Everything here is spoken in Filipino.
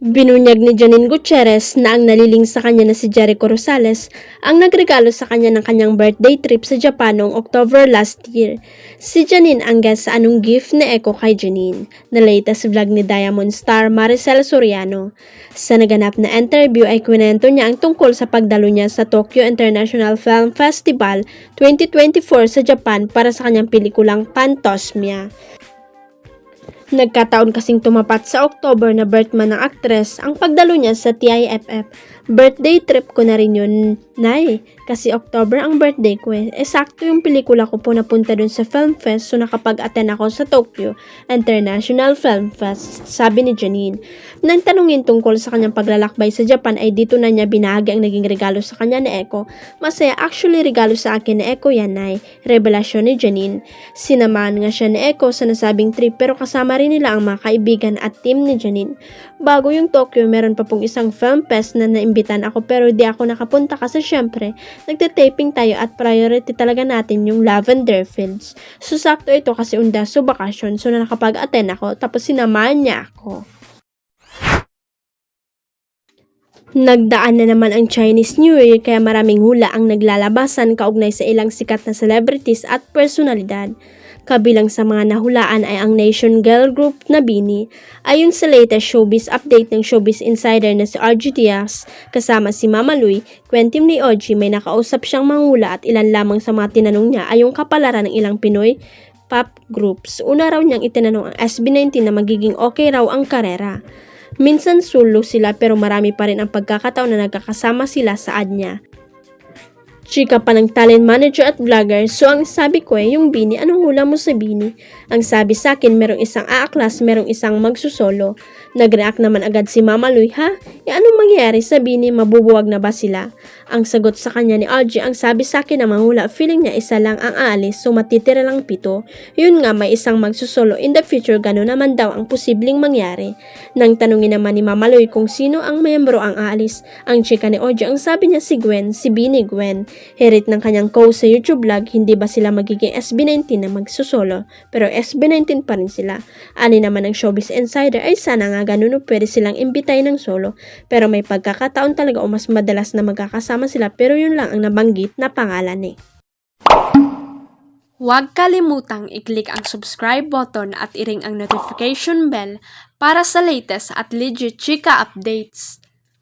Binunyag ni Janine Gutierrez na ang naliling sa kanya na si Jericho Rosales ang nagregalo sa kanya ng kanyang birthday trip sa Japan noong October last year. Si Janine ang guest sa Anong Gift na Echo kay Janine, na latest vlog ni Diamond star Maricel Soriano. Sa naganap na interview ay kwento niya ang tungkol sa pagdalo niya sa Tokyo International Film Festival 2024 sa Japan para sa kanyang pelikulang Pantosmia. Nagkataon kasing tumapat sa October na birthman ng aktres ang pagdalo niya sa TIFF. Birthday trip ko na rin yun, Nay. Kasi October ang birthday ko eh. Sakto yung pelikula ko po napunta dun sa Film Fest, so nakapag-attend ako sa Tokyo International Film Fest, sabi ni Janine. Nang tanungin tungkol sa kanyang paglalakbay sa Japan ay dito na niya binahagi ang naging regalo sa kanya ni Echo. Masaya, actually regalo sa akin ni Echo yan, Nay. Revelasyon ni Janine. Sinamahan nga siya ni Echo sa nasabing trip pero kasama rin nila ang mga kaibigan at team ni Janine. Bago yung Tokyo, meron pa pong isang film fest na naimbitan ako pero di ako nakapunta kasi syempre, nagte-taping tayo at priority talaga natin yung Lavender Fields. So sakto ito kasi undas so bakasyon, so na nakapag-attend ako tapos sinamahan niya ako. Nagdaan na naman ang Chinese New Year kaya maraming hula ang naglalabasan kaugnay sa ilang sikat na celebrities at personalidad. Kabilang sa mga nahulaan ay ang Nation Girl Group na BINI. Ayon sa latest showbiz update ng Showbiz Insider na si RG Diaz, kasama si Mama Lui, kwentim ni OG may nakausap siyang manghula at ilan lamang sa mga tinanong niya ay yung kapalaran ng ilang Pinoy pop groups. Una raw niyang itinanong ang SB19 na magiging okay raw ang karera. Minsan solo sila pero marami pa rin ang pagkakataon na nagkakasama sila sa ad niya. Chika pa ng talent manager at vlogger, so ang sabi ko yung BINI, anong hula mo sa BINI? Ang sabi sa akin, merong isang aaklas, merong isang magsusolo. Nag-react naman agad si Mama Lui, ha? Anong mangyayari sa BINI, mabubuwag na ba sila? Ang sagot sa kanya ni RG, ang sabi sa akin na manghula, feeling niya isa lang ang aalis, so matitira lang 7. Yun nga, may isang magsusolo in the future, gano'n naman daw ang posibleng mangyari. Nang tanungin naman ni Mama Lui kung sino ang miyembro ang aalis, ang chika ni RG, ang sabi niya si Gwen, si BINI Gwen. Herit ng kanyang co sa YouTube vlog, hindi ba sila magiging SB19 na magsusolo? Pero SB19 pa rin sila. Ani naman ng Showbiz Insider ay sana nga ganun o pwede silang imbitay ng solo. Pero may pagkakataon talaga o mas madalas na magkakasama sila pero yun lang ang nabanggit na pangalan eh. Huwag kalimutang i-click ang subscribe button at i-ring ang notification bell para sa latest at legit chika updates.